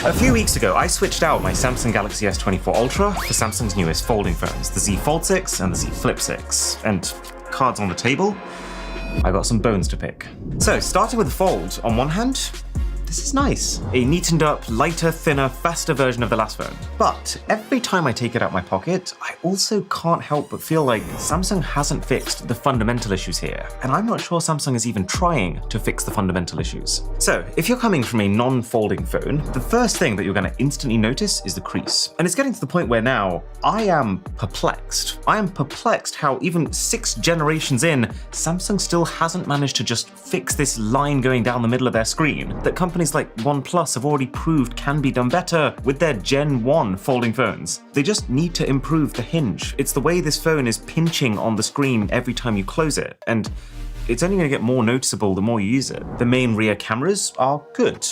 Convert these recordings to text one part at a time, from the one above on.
A few weeks ago, I switched out my Samsung Galaxy S24 Ultra for Samsung's newest folding phones, the Z Fold 6 and the Z Flip 6. And cards on the table, I got some bones to pick. So, starting with the Fold, on one hand, this is nice. A neatened up, lighter, thinner, faster version of the last phone. But every time I take it out my pocket, I also can't help but feel like Samsung hasn't fixed the fundamental issues here. And I'm not sure Samsung is even trying to fix the fundamental issues. So, if you're coming from a non-folding phone, the first thing that you're going to instantly notice is the crease. And it's getting to the point where now I am perplexed. I am perplexed how even 6 generations in, Samsung still hasn't managed to just fix this line going down the middle of their screen that companies like OnePlus have already proved can be done better with their Gen 1 folding phones. They just need to improve the hinge. It's the way this phone is pinching on the screen every time you close it, and it's only going to get more noticeable the more you use it. The main rear cameras are good,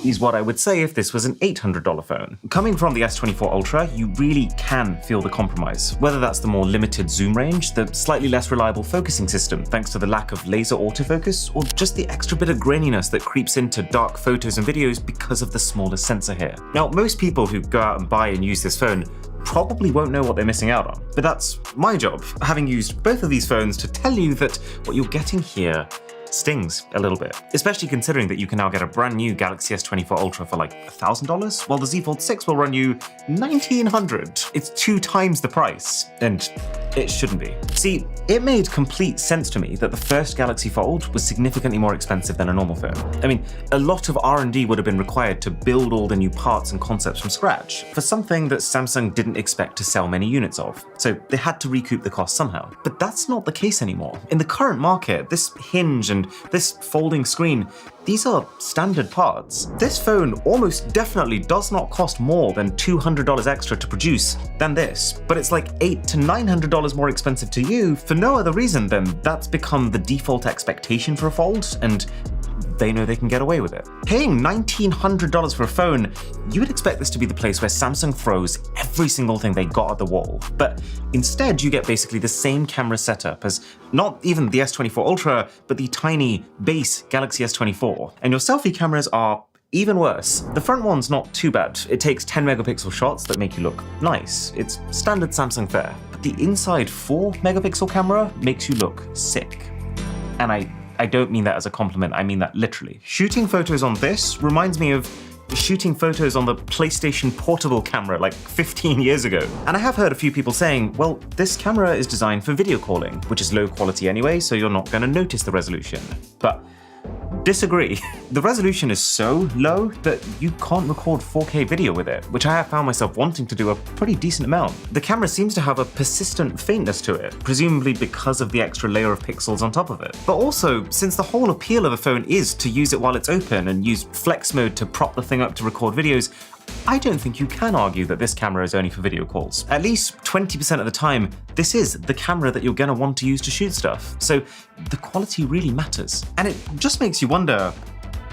is what I would say if this was an $800 phone. Coming from the S24 Ultra, you really can feel the compromise, whether that's the more limited zoom range, the slightly less reliable focusing system thanks to the lack of laser autofocus, or just the extra bit of graininess that creeps into dark photos and videos because of the smaller sensor here. Now, most people who go out and buy and use this phone probably won't know what they're missing out on, but that's my job, having used both of these phones, to tell you that what you're getting here stings a little bit, especially considering that you can now get a brand new Galaxy S24 Ultra for like $1,000, while the Z Fold 6 will run you $1,900. It's 2 times the price, and it shouldn't be. See, it made complete sense to me that the first Galaxy Fold was significantly more expensive than a normal phone. I mean, a lot of R&D would have been required to build all the new parts and concepts from scratch for something that Samsung didn't expect to sell many units of, so they had to recoup the cost somehow. But that's not the case anymore. In the current market, this hinge and this folding screen, these are standard parts. This phone almost definitely does not cost more than $200 extra to produce than this, but it's like $800 to $900 more expensive to you for no other reason than that's become the default expectation for a Fold, and they know they can get away with it. Paying $1,900 for a phone, you would expect this to be the place where Samsung throws every single thing they got at the wall. But instead, you get basically the same camera setup as not even the S24 Ultra, but the tiny base Galaxy S24. And your selfie cameras are even worse. The front one's not too bad. It takes 10 megapixel shots that make you look nice. It's standard Samsung fare. But the inside 4 megapixel camera makes you look sick. And I don't mean that as a compliment, I mean that literally. Shooting photos on this reminds me of shooting photos on the PlayStation Portable camera like 15 years ago. And I have heard a few people saying, well, this camera is designed for video calling, which is low quality anyway, so you're not gonna notice the resolution. But disagree. The resolution is so low that you can't record 4K video with it, which I have found myself wanting to do a pretty decent amount. The camera seems to have a persistent faintness to it, presumably because of the extra layer of pixels on top of it. But also, since the whole appeal of the phone is to use it while it's open and use flex mode to prop the thing up to record videos, I don't think you can argue that this camera is only for video calls. At least 20% of the time, this is the camera that you're gonna want to use to shoot stuff. So the quality really matters. And it just makes you wonder,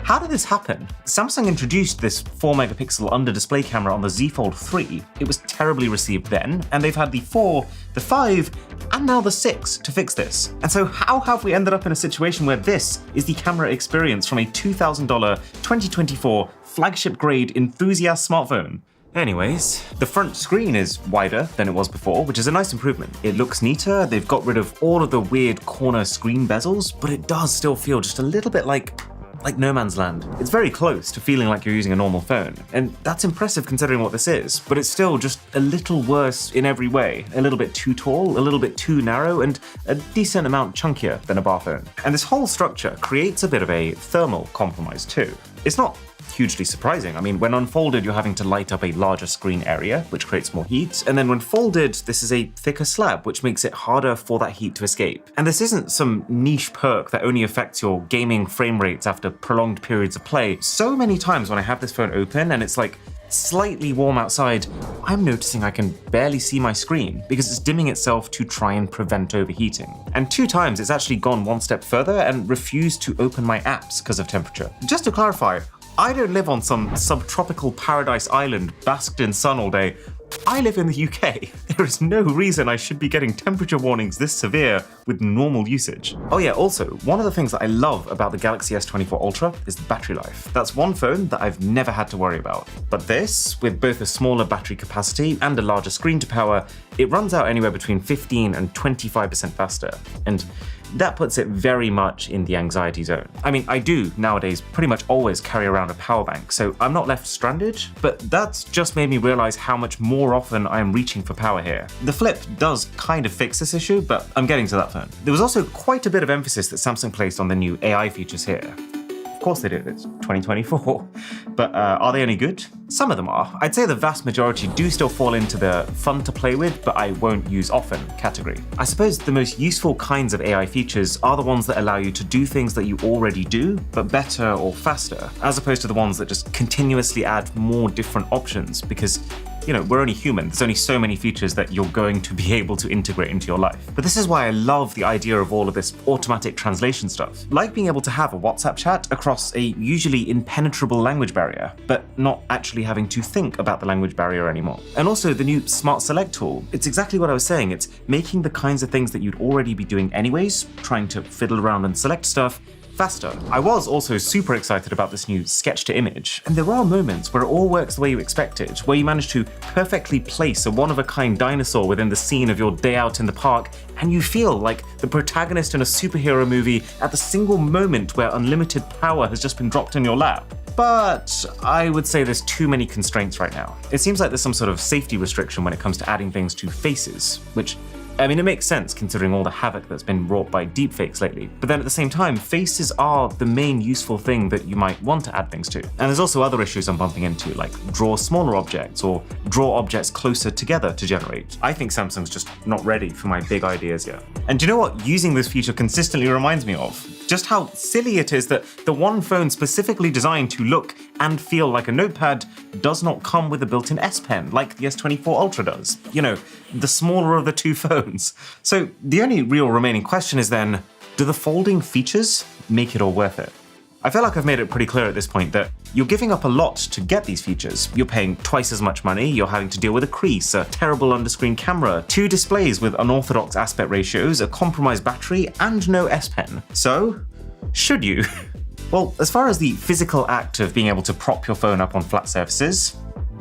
how did this happen? Samsung introduced this 4 megapixel under display camera on the Z Fold 3. It was terribly received then, and they've had the 4, the 5, and now the 6 to fix this. And so how have we ended up in a situation where this is the camera experience from a $2,000 2024 flagship grade enthusiast smartphone? Anyways, the front screen is wider than it was before, which is a nice improvement. It looks neater, they've got rid of all of the weird corner screen bezels, but it does still feel just a little bit like no man's land. It's very close to feeling like you're using a normal phone, and that's impressive considering what this is, but it's still just a little worse in every way. A little bit too tall, a little bit too narrow, and a decent amount chunkier than a bar phone. And this whole structure creates a bit of a thermal compromise too. It's not hugely surprising. I mean, when unfolded, you're having to light up a larger screen area, which creates more heat. And then when folded, this is a thicker slab, which makes it harder for that heat to escape. And this isn't some niche perk that only affects your gaming frame rates after prolonged periods of play. So many times when I have this phone open and it's like slightly warm outside, I'm noticing I can barely see my screen because it's dimming itself to try and prevent overheating. And 2 times it's actually gone one step further and refused to open my apps because of temperature. Just to clarify, I don't live on some subtropical paradise island basked in sun all day. I live in the UK. There is no reason I should be getting temperature warnings this severe with normal usage. Oh yeah, also, one of the things that I love about the Galaxy S24 Ultra is the battery life. That's one phone that I've never had to worry about. But this, with both a smaller battery capacity and a larger screen to power, it runs out anywhere between 15 and 25% faster. And that puts it very much in the anxiety zone. I mean, I do nowadays pretty much always carry around a power bank, so I'm not left stranded, but that's just made me realize how much more often I am reaching for power here. The Flip does kind of fix this issue, but I'm getting to that phone. There was also quite a bit of emphasis that Samsung placed on the new AI features here. Of course they do, it's 2024. But are they any good? Some of them are. I'd say the vast majority do still fall into the fun to play with, but I won't use often category. I suppose the most useful kinds of AI features are the ones that allow you to do things that you already do, but better or faster, as opposed to the ones that just continuously add more different options, because we're only human. There's only so many features that you're going to be able to integrate into your life. But this is why I love the idea of all of this automatic translation stuff. Like being able to have a WhatsApp chat across a usually impenetrable language barrier, but not actually having to think about the language barrier anymore. And also the new Smart Select tool. It's exactly what I was saying. It's making the kinds of things that you'd already be doing anyways, trying to fiddle around and select stuff, faster. I was also super excited about this new sketch to image, and there are moments where it all works the way you expected, where you manage to perfectly place a one-of-a-kind dinosaur within the scene of your day out in the park, and you feel like the protagonist in a superhero movie at the single moment where unlimited power has just been dropped in your lap. But I would say there's too many constraints right now. It seems like there's some sort of safety restriction when it comes to adding things to faces, which it makes sense considering all the havoc that's been wrought by deepfakes lately. But then at the same time, faces are the main useful thing that you might want to add things to. And there's also other issues I'm bumping into, like draw smaller objects or draw objects closer together to generate. I think Samsung's just not ready for my big ideas yet. And do you know what using this feature consistently reminds me of? Just how silly it is that the one phone specifically designed to look and feel like a notepad does not come with a built-in S Pen like the S24 Ultra does. The smaller of the two phones. So the only real remaining question is then, do the folding features make it all worth it? I feel like I've made it pretty clear at this point that you're giving up a lot to get these features. You're paying twice as much money, you're having to deal with a crease, a terrible underscreen camera, 2 displays with unorthodox aspect ratios, a compromised battery, and no S Pen. So, should you? Well, as far as the physical act of being able to prop your phone up on flat surfaces,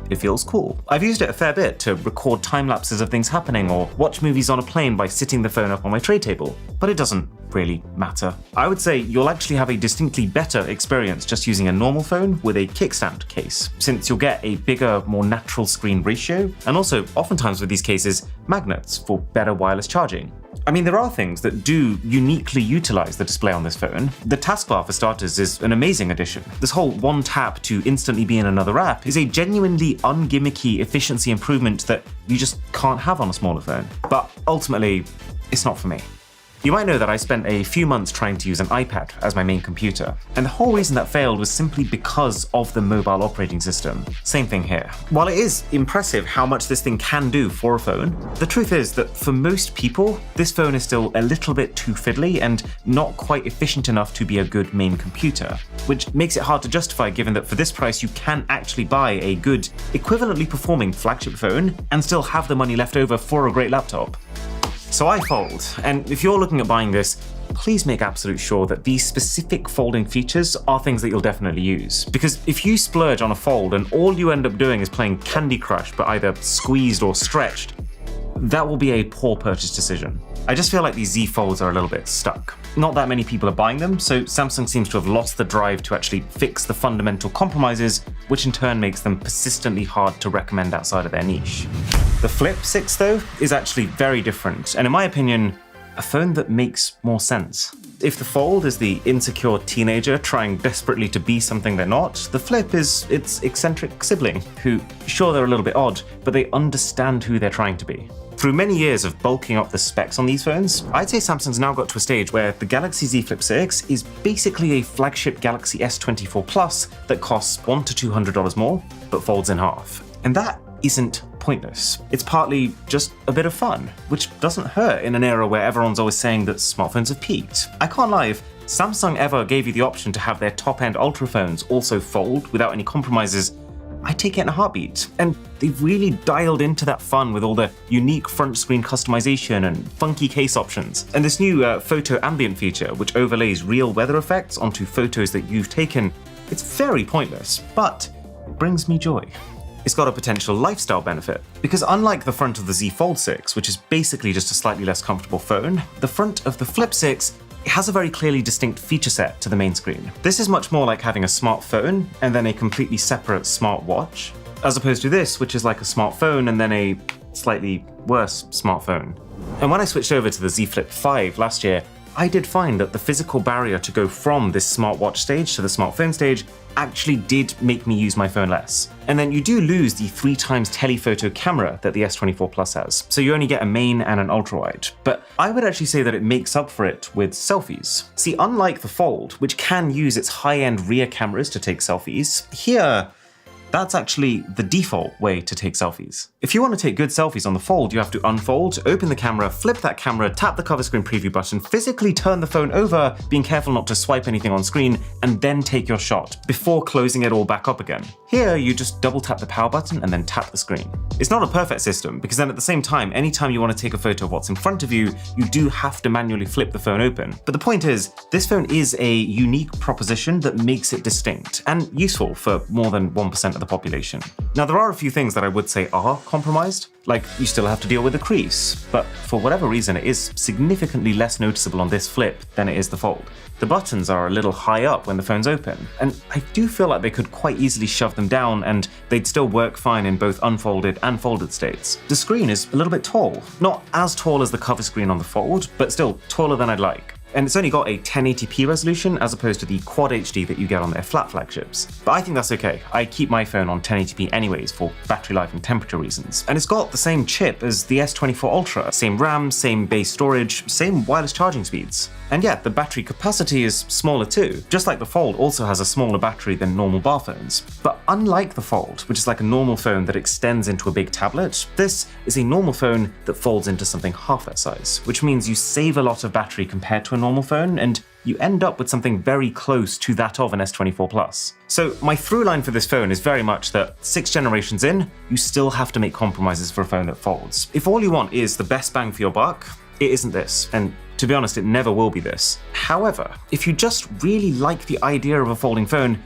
it feels cool. I've used it a fair bit to record time lapses of things happening or watch movies on a plane by sitting the phone up on my tray table, but it doesn't really matter. I would say you'll actually have a distinctly better experience just using a normal phone with a kickstand case, since you'll get a bigger, more natural screen ratio, and also, oftentimes with these cases, magnets for better wireless charging. There are things that do uniquely utilize the display on this phone. The taskbar, for starters, is an amazing addition. This whole one tap to instantly be in another app is a genuinely ungimmicky efficiency improvement that you just can't have on a smaller phone. But ultimately, it's not for me. You might know that I spent a few months trying to use an iPad as my main computer, and the whole reason that failed was simply because of the mobile operating system. Same thing here. While it is impressive how much this thing can do for a phone, the truth is that for most people, this phone is still a little bit too fiddly and not quite efficient enough to be a good main computer, which makes it hard to justify given that for this price you can actually buy a good, equivalently performing flagship phone and still have the money left over for a great laptop. So I fold, and if you're looking at buying this, please make absolute sure that these specific folding features are things that you'll definitely use. Because if you splurge on a fold and all you end up doing is playing Candy Crush but either squeezed or stretched, that will be a poor purchase decision. I just feel like these Z Folds are a little bit stuck. Not that many people are buying them, so Samsung seems to have lost the drive to actually fix the fundamental compromises, which in turn makes them persistently hard to recommend outside of their niche. The Flip 6, though, is actually very different, and in my opinion, a phone that makes more sense. If the Fold is the insecure teenager trying desperately to be something they're not, the Flip is its eccentric sibling, who, sure, they're a little bit odd, but they understand who they're trying to be. Through many years of bulking up the specs on these phones, I'd say Samsung's now got to a stage where the Galaxy Z Flip 6 is basically a flagship Galaxy S24 Plus that costs $100 to $200 more, but folds in half. And that isn't pointless. It's partly just a bit of fun, which doesn't hurt in an era where everyone's always saying that smartphones have peaked. I can't lie, if Samsung ever gave you the option to have their top-end Ultra phones also fold without any compromises, I'd take it in a heartbeat. And they've really dialed into that fun with all the unique front screen customization and funky case options. And this new photo ambient feature, which overlays real weather effects onto photos that you've taken, it's very pointless, but it brings me joy. It's got a potential lifestyle benefit, because unlike the front of the Z Fold 6, which is basically just a slightly less comfortable phone, the front of the Flip 6 it has a very clearly distinct feature set to the main screen. This is much more like having a smartphone and then a completely separate smartwatch, as opposed to this, which is like a smartphone and then a slightly worse smartphone. And when I switched over to the Z Flip 5 last year, I did find that the physical barrier to go from this smartwatch stage to the smartphone stage actually did make me use my phone less. And then you do lose the 3x telephoto camera that the S24 Plus has, so you only get a main and an ultra-wide. But I would actually say that it makes up for it with selfies. See, unlike the Fold, which can use its high-end rear cameras to take selfies, here, that's actually the default way to take selfies. If you want to take good selfies on the Fold, you have to unfold, open the camera, flip that camera, tap the cover screen preview button, physically turn the phone over, being careful not to swipe anything on screen, and then take your shot before closing it all back up again. Here, you just double tap the power button and then tap the screen. It's not a perfect system, because then at the same time, anytime you want to take a photo of what's in front of you, you do have to manually flip the phone open. But the point is, this phone is a unique proposition that makes it distinct and useful for more than 1% of the population. Now, there are a few things that I would say are compromised, like you still have to deal with the crease, but for whatever reason it is significantly less noticeable on this Flip than it is the Fold. The buttons are a little high up when the phone's open, and I do feel like they could quite easily shove them down and they'd still work fine in both unfolded and folded states. The screen is a little bit tall, not as tall as the cover screen on the Fold, but still taller than I'd like. And it's only got a 1080p resolution as opposed to the Quad HD that you get on their flat flagships. But I think that's okay. I keep my phone on 1080p anyways for battery life and temperature reasons. And it's got the same chip as the S24 Ultra, same RAM, same base storage, same wireless charging speeds. And yeah, the battery capacity is smaller too, just like the Fold also has a smaller battery than normal bar phones. But unlike the Fold, which is like a normal phone that extends into a big tablet, this is a normal phone that folds into something half that size, which means you save a lot of battery compared to a normal phone, and you end up with something very close to that of an S24 Plus. So my through line for this phone is very much that 6 generations in, you still have to make compromises for a phone that folds. If all you want is the best bang for your buck, it isn't this, and to be honest, it never will be this. However, if you just really like the idea of a folding phone,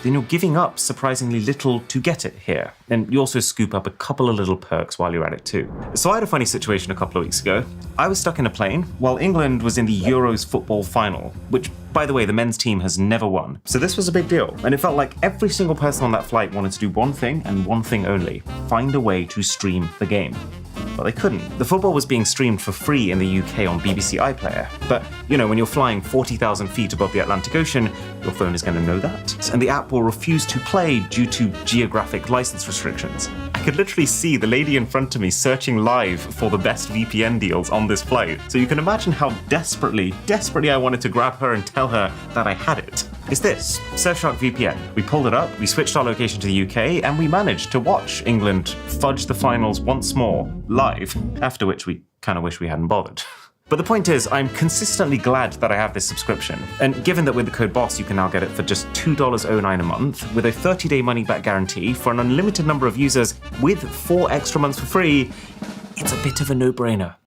then you're giving up surprisingly little to get it here. And you also scoop up a couple of little perks while you're at it too. So I had a funny situation a couple of weeks ago. I was stuck in a plane while England was in the Euros football final, which, by the way, the men's team has never won. So this was a big deal. And it felt like every single person on that flight wanted to do one thing and one thing only: find a way to stream the game. But they couldn't. The football was being streamed for free in the UK on BBC iPlayer. But, you know, when you're flying 40,000 feet above the Atlantic Ocean, your phone is going to know that. And the app will refuse to play due to geographic license restrictions. I could literally see the lady in front of me searching live for the best VPN deals on this flight. So you can imagine how desperately I wanted to grab her and tell her that I had it. It's this, Surfshark VPN. We pulled it up, we switched our location to the UK, and we managed to watch England fudge the finals once more, live, after which we kind of wish we hadn't bothered. But the point is, I'm consistently glad that I have this subscription. And given that with the code BOSS, you can now get it for just $2.09 a month, with a 30-day money-back guarantee for an unlimited number of users with 4 extra months for free, it's a bit of a no-brainer.